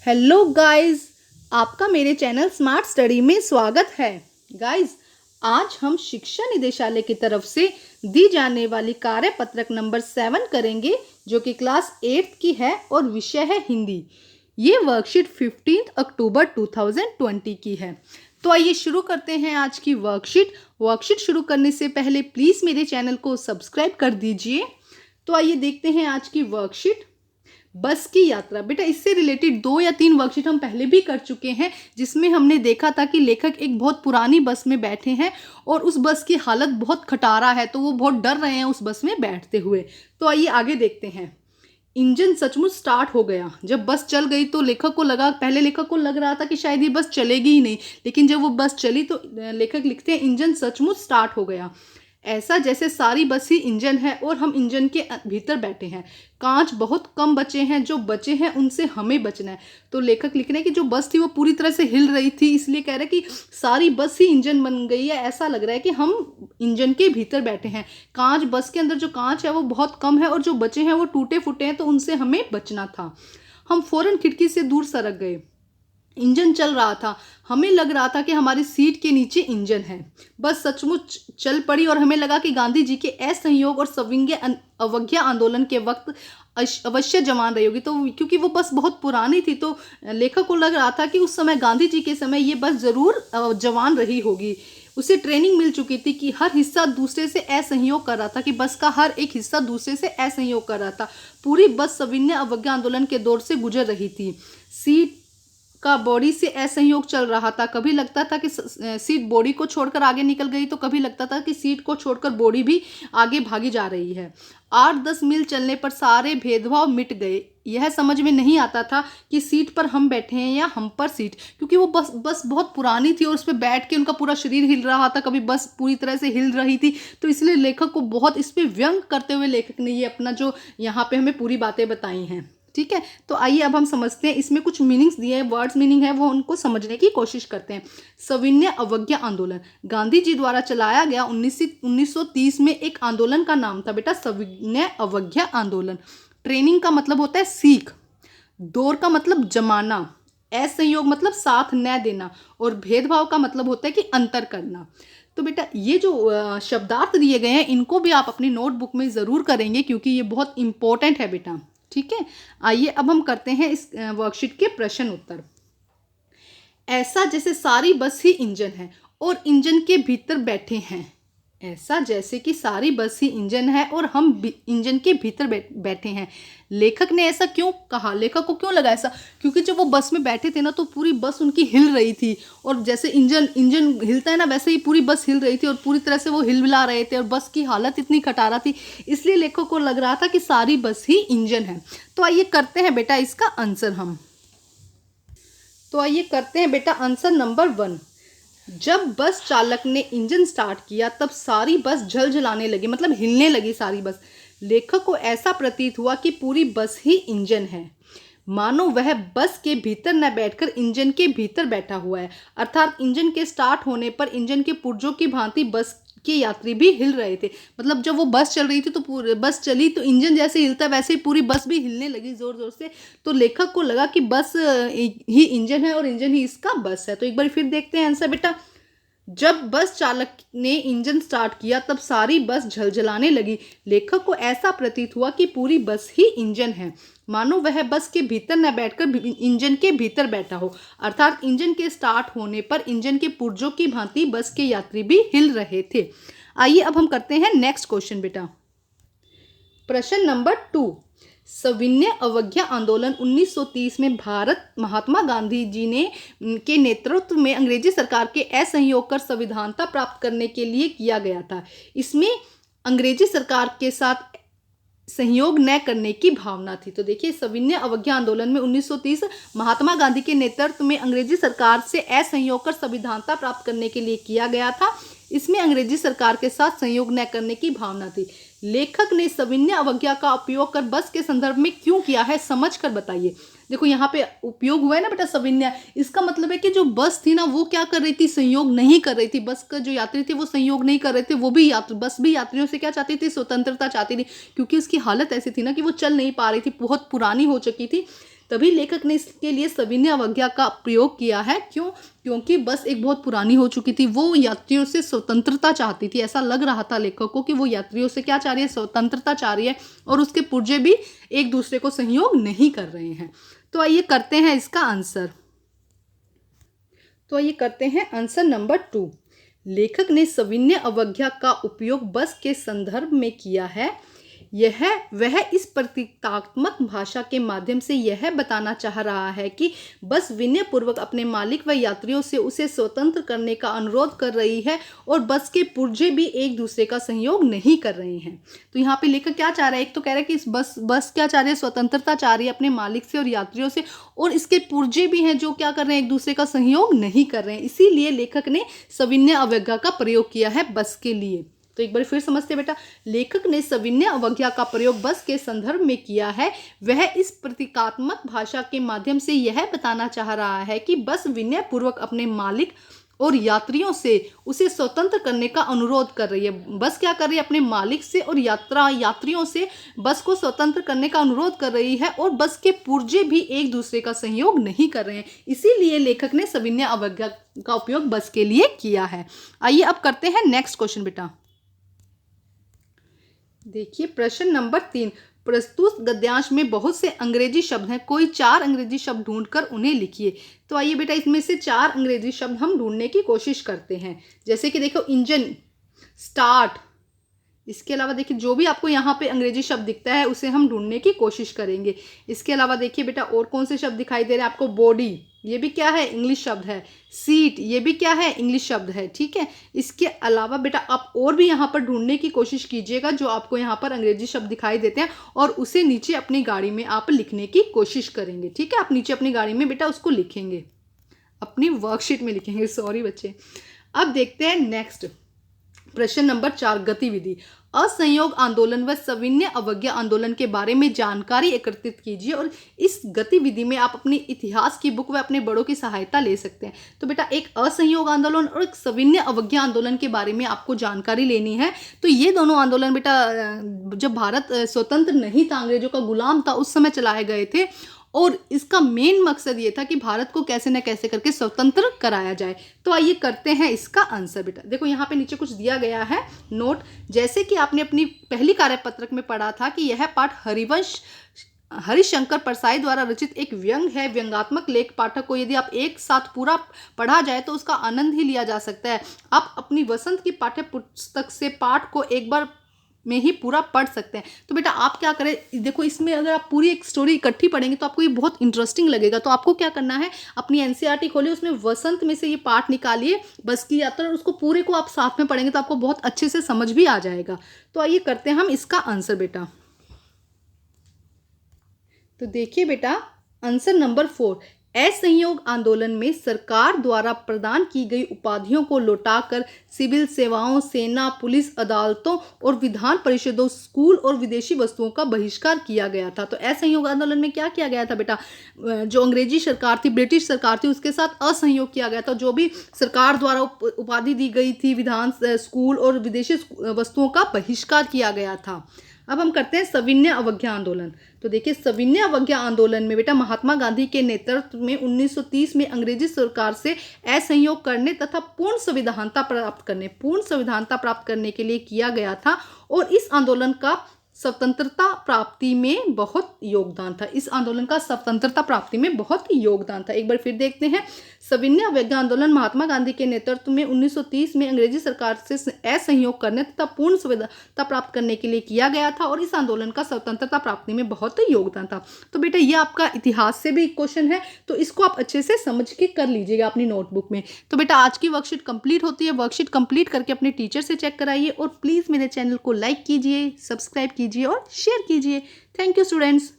Hello guys, आपका मेरे channel smart study में स्वागत है। गाइस, आज हम शिक्षा निदेशालय की तरफ से दी जाने वाली कार्यपत्रक नंबर 7 करेंगे, जो कि क्लास 8 की है और विषय है हिंदी। ये वर्कशीट 15 अक्टूबर 2020 की है। तो आइए शुरू करते हैं आज की वर्कशीट शुरू करने से पहले प्लीज़ मेरे चैनल को सब्सक्राइब कर दीजिए। तो आइए देखते हैं आज की वर्कशीट। बस की यात्रा। बेटा, इससे रिलेटेड 2 या 3 वर्कशीट हम पहले भी कर चुके हैं, जिसमें हमने देखा था कि लेखक एक बहुत पुरानी बस में बैठे हैं और उस बस की हालत बहुत खटारा है, तो वो बहुत डर रहे हैं उस बस में बैठते हुए। तो आइए आगे देखते हैं। इंजन सचमुच स्टार्ट हो गया। जब बस चल गई तो पहले लेखक को लग रहा था कि शायद ये बस चलेगी ही नहीं, लेकिन जब वो बस चली तो लेखक लिखते हैं इंजन सचमुच स्टार्ट हो गया, ऐसा जैसे सारी बस ही इंजन है और हम इंजन के भीतर बैठे हैं। कांच बहुत कम बचे हैं, जो बचे हैं उनसे हमें बचना है। तो लेखक लिख रहे हैं कि जो बस थी वो पूरी तरह से हिल रही थी, इसलिए कह रहे हैं कि सारी बस ही इंजन बन गई है। ऐसा लग रहा है कि हम इंजन के भीतर बैठे हैं। कांच, बस के अंदर जो कांच है वो बहुत कम है और जो बचे हैं वो टूटे फूटे हैं, तो उनसे हमें बचना था। हम फौरन खिड़की से दूर सरक गए। इंजन चल रहा था। हमें लग रहा था कि हमारी सीट के नीचे इंजन है। बस सचमुच चल पड़ी और हमें लगा कि गांधी जी के असहयोग और सविनय अवज्ञा आंदोलन के वक्त अवश्य जवान रही होगी। तो क्योंकि वो बस बहुत पुरानी थी, तो लेखक को लग रहा था कि उस समय गांधी जी के समय ये बस जरूर जवान रही होगी। उसे ट्रेनिंग मिल चुकी थी कि हर हिस्सा दूसरे से असहयोग कर रहा था, कि बस का हर एक हिस्सा दूसरे से असहयोग कर रहा था। पूरी बस सविनय अवज्ञा आंदोलन के दौर से गुजर रही थी। सीट का बॉडी से असहयोग चल रहा था। कभी लगता था कि सीट बॉडी को छोड़कर आगे निकल गई, तो कभी लगता था कि सीट को छोड़कर बॉडी भी आगे भागी जा रही है। 8-10 मील चलने पर सारे भेदभाव मिट गए। यह समझ में नहीं आता था कि सीट पर हम बैठे हैं या हम पर सीट, क्योंकि वो बस बहुत पुरानी थी और उस पर बैठ के उनका पूरा शरीर हिल रहा था, कभी बस पूरी तरह से हिल रही थी। तो इसलिए लेखक को बहुत इस पर व्यंग करते हुए लेखक ने ये अपना जो यहाँ पे हमें पूरी बातें बताई हैं। ठीक है, तो आइए अब हम समझते हैं। इसमें कुछ मीनिंग्स दिए हैं, वर्ड्स मीनिंग है, वो उनको समझने की कोशिश करते हैं। सविनय अवज्ञा आंदोलन गांधी जी द्वारा चलाया गया 1930 में एक आंदोलन का नाम था बेटा, सविनय अवज्ञा आंदोलन। ट्रेनिंग का मतलब होता है सीख, दौर का मतलब जमाना, असहयोग मतलब साथ न देना, और भेदभाव का मतलब होता है कि अंतर करना। तो बेटा, ये जो शब्दार्थ दिए गए हैं इनको भी आप अपनी नोटबुक में ज़रूर करेंगे, क्योंकि ये बहुत इंपॉर्टेंट है बेटा। ठीक है, आइए अब हम करते हैं इस वर्कशीट के प्रश्न उत्तर। ऐसा जैसे सारी बस ही इंजन है और इंजन के भीतर बैठे हैं। ऐसा जैसे कि सारी बस ही इंजन है और हम इंजन के भीतर बैठे हैं। लेखक ने ऐसा क्यों कहा? लेखक को क्यों लगा ऐसा? क्योंकि जब वो बस में बैठे थे ना, तो पूरी बस उनकी हिल रही थी, और जैसे इंजन हिलता है ना, वैसे ही पूरी बस हिल रही थी और पूरी तरह से वो हिलमिला रहे थे और बस की हालत इतनी खटारा थी, इसलिए लेखक को लग रहा था कि सारी बस ही इंजन है। तो आइए करते हैं बेटा इसका आंसर हम। तो आइए करते हैं बेटा आंसर नंबर 1। जब बस चालक ने इंजन स्टार्ट किया तब सारी बस झलझलाने लगी, मतलब हिलने लगी सारी बस। लेखक को ऐसा प्रतीत हुआ कि पूरी बस ही इंजन है, मानो वह बस के भीतर न बैठकर इंजन के भीतर बैठा हुआ है। अर्थात इंजन के स्टार्ट होने पर इंजन के पुर्जों की भांति बस के यात्री भी हिल रहे थे। मतलब जब वो बस चल रही थी तो बस चली तो इंजन जैसे हिलता है वैसे ही पूरी बस भी हिलने लगी जोर जोर से। तो लेखक को लगा कि बस ही इंजन है और इंजन ही इसका बस है। तो एक बार फिर देखते हैं आंसर बेटा। जब बस चालक ने इंजन स्टार्ट किया तब सारी बस झलझलाने लगी। लेखक को ऐसा प्रतीत हुआ कि पूरी बस ही इंजन है, मानो वह बस के भीतर न बैठकर इंजन के भीतर बैठा हो। अर्थात इंजन के स्टार्ट होने पर इंजन के पुर्जों की भांति बस के यात्री भी हिल रहे थे। आइए अब हम करते हैं नेक्स्ट क्वेश्चन बेटा। प्रश्न नंबर 2। सविनय अवज्ञा आंदोलन 1930 में भारत महात्मा गांधी जी ने के नेतृत्व में अंग्रेजी सरकार के असहयोग कर संविधानता प्राप्त करने के लिए किया गया था। इसमें अंग्रेजी सरकार के साथ सहयोग न करने की भावना थी। तो देखिए, सविनय अवज्ञा आंदोलन में 1930 महात्मा गांधी के नेतृत्व में अंग्रेजी सरकार से असहयोग कर संविधानता प्राप्त करने के लिए किया गया था। इसमें अंग्रेजी सरकार के साथ सहयोग न करने की भावना थी। लेखक ने सविनय अवज्ञा का उपयोग कर बस के संदर्भ में क्यों किया है, समझ कर बताइए। देखो यहाँ पे उपयोग हुआ है ना बेटा सविनय, इसका मतलब है कि जो बस थी ना वो क्या कर रही थी, संयोग नहीं कर रही थी। बस का जो यात्री थे वो संयोग नहीं कर रहे थे, वो भी बस भी यात्रियों से क्या चाहती थी, स्वतंत्रता चाहती थी, क्योंकि उसकी हालत ऐसी थी ना कि वो चल नहीं पा रही थी, बहुत पुरानी हो चुकी थी। तभी लेखक ने इसके लिए सविनय अवज्ञा का प्रयोग किया है। क्यों? क्योंकि बस एक बहुत पुरानी हो चुकी थी, वो यात्रियों से स्वतंत्रता चाहती थी। ऐसा लग रहा था लेखक को कि वो यात्रियों से क्या चाह रही है, स्वतंत्रता चाह रही है, और उसके पुर्जे भी एक दूसरे को सहयोग नहीं कर रहे हैं। तो आइए करते हैं इसका आंसर। तो आइए करते हैं आंसर नंबर 2। लेखक ने सविनय अवज्ञा का उपयोग बस के संदर्भ में किया है। वह इस प्रतीकात्मक भाषा के माध्यम से यह बताना चाह रहा है कि बस विनयपूर्वक अपने मालिक व यात्रियों से उसे स्वतंत्र करने का अनुरोध कर रही है और बस के पुर्जे भी एक दूसरे का सहयोग नहीं कर रहे हैं। तो यहाँ पे लेखक क्या चाह रहा है, एक तो कह रहा है कि इस बस क्या चाह रही है, स्वतंत्रता चाह रही है अपने मालिक से और यात्रियों से, और इसके पुर्जे भी हैं जो क्या कर रहे हैं, एक दूसरे का सहयोग नहीं कर रहे हैं। इसीलिए लेखक ने सविनय अवज्ञा का प्रयोग किया है बस के लिए। तो एक बार फिर समझते बेटा, लेखक ने सविनय अवज्ञा का प्रयोग बस के संदर्भ में किया है। वह इस प्रतीकात्मक भाषा के माध्यम से यह बताना चाह रहा है कि बस विनय पूर्वक अपने मालिक और यात्रियों से उसे स्वतंत्र करने का अनुरोध कर रही है। बस क्या कर रही है, अपने मालिक से और यात्रियों से बस को स्वतंत्र करने का अनुरोध कर रही है, और बस के पुर्जे भी एक दूसरे का सहयोग नहीं कर रहे हैं। इसीलिए लेखक ने सविनय अवज्ञा का उपयोग बस के लिए किया है। आइए अब करते हैं नेक्स्ट क्वेश्चन बेटा। देखिए प्रश्न नंबर 3। प्रस्तुत गद्यांश में बहुत से अंग्रेजी शब्द हैं, कोई 4 अंग्रेजी शब्द ढूंढकर उन्हें लिखिए। तो आइए बेटा इसमें से 4 अंग्रेजी शब्द हम ढूंढने की कोशिश करते हैं। जैसे कि देखो इंजन, स्टार्ट, इसके अलावा देखिए जो भी आपको यहाँ पे अंग्रेजी शब्द दिखता है उसे हम ढूंढने की कोशिश करेंगे। इसके अलावा देखिए बेटा और कौन से शब्द दिखाई दे रहे हैं आपको, बॉडी, ये भी क्या है, इंग्लिश शब्द है। सीट, ये भी क्या है, इंग्लिश शब्द है। ठीक है, इसके अलावा बेटा आप और भी यहाँ पर ढूंढने की कोशिश कीजिएगा जो आपको यहाँ पर अंग्रेजी शब्द दिखाई देते हैं, और उसे नीचे अपनी गाड़ी में आप लिखने की कोशिश करेंगे। ठीक है, आप नीचे अपनी गाड़ी में बेटा उसको लिखेंगे, अपनी वर्कशीट में लिखेंगे, सॉरी बच्चे। अब देखते हैं नेक्स्ट प्रश्न नंबर 4। गतिविधि। असहयोग आंदोलन व सविनय अवज्ञा आंदोलन के बारे में जानकारी एकत्रित कीजिए, और इस गतिविधि में आप अपनी इतिहास की बुक व अपने बड़ों की सहायता ले सकते हैं। तो बेटा एक असहयोग आंदोलन और एक सविनय अवज्ञा आंदोलन के बारे में आपको जानकारी लेनी है। तो ये दोनों आंदोलन बेटा जब भारत स्वतंत्र नहीं था, अंग्रेजों का गुलाम था, उस समय चलाए गए थे, और इसका मेन मकसद ये था कि भारत को कैसे न कैसे करके स्वतंत्र कराया जाए। तो आइए करते हैं इसका आंसर बेटा। देखो यहाँ पे नीचे कुछ दिया गया है नोट। जैसे कि आपने अपनी पहली कार्यपत्रक में पढ़ा था कि यह पाठ हरिशंकर परसाई द्वारा रचित एक व्यंग है। व्यंगात्मक लेख पाठक को यदि आप एक साथ पूरा पढ़ा जाए तो उसका आनंद ही लिया जा सकता है। आप अपनी वसंत की पाठ्य पुस्तक से पाठ को एक बार में ही पूरा पढ़ सकते हैं। तो बेटा आप क्या करें, देखो इसमें अगर आप पूरी एक स्टोरी इकट्ठी पढ़ेंगे तो आपको ये बहुत इंटरेस्टिंग लगेगा। तो आपको क्या करना है, अपनी एनसीईआरटी खोलिए, उसमें वसंत में से ये पाठ निकालिए, बस की यात्रा, और उसको पूरे को आप साथ में पढ़ेंगे तो आपको बहुत अच्छे से समझ भी आ जाएगा। तो आइए करते हैं हम इसका आंसर बेटा। तो देखिए बेटा आंसर नंबर 4। असहयोग आंदोलन में सरकार द्वारा प्रदान की गई उपाधियों को लौटाकर सिविल सेवाओं, सेना, पुलिस, अदालतों और विधान परिषदों, स्कूल और विदेशी वस्तुओं का बहिष्कार किया गया था। तो असहयोग आंदोलन में क्या किया गया था बेटा, जो अंग्रेजी सरकार थी, ब्रिटिश सरकार थी, उसके साथ असहयोग किया गया था। जो भी सरकार द्वारा उपाधि दी गई थी, विधान, स्कूल और विदेशी वस्तुओं का बहिष्कार किया गया था। अब हम करते हैं सविनय अवज्ञा आंदोलन। तो देखिए सविनय अवज्ञा आंदोलन में बेटा महात्मा गांधी के नेतृत्व में 1930 में अंग्रेजी सरकार से असहयोग करने तथा पूर्ण संविधानता प्राप्त करने के लिए किया गया था, और इस आंदोलन का स्वतंत्रता प्राप्ति में बहुत योगदान था। इस आंदोलन का स्वतंत्रता प्राप्ति में बहुत योगदान था। एक बार फिर देखते हैं, सविनय अवज्ञा आंदोलन महात्मा गांधी के नेतृत्व में 1930 में अंग्रेजी सरकार से असहयोग करने तथा पूर्ण स्वतंत्रता प्राप्त करने के लिए किया गया था, और इस आंदोलन का स्वतंत्रता प्राप्ति में बहुत योगदान था। तो बेटा ये आपका इतिहास से भी क्वेश्चन है, तो इसको आप अच्छे से समझ के कर लीजिएगा अपनी नोटबुक में। तो बेटा आज की वर्कशीट कंप्लीट होती है। वर्कशीट कंप्लीट करके अपने टीचर से चेक कराइए, और प्लीज़ मेरे चैनल को लाइक कीजिए, सब्सक्राइब कीजिए और शेयर कीजिए। Thank you students.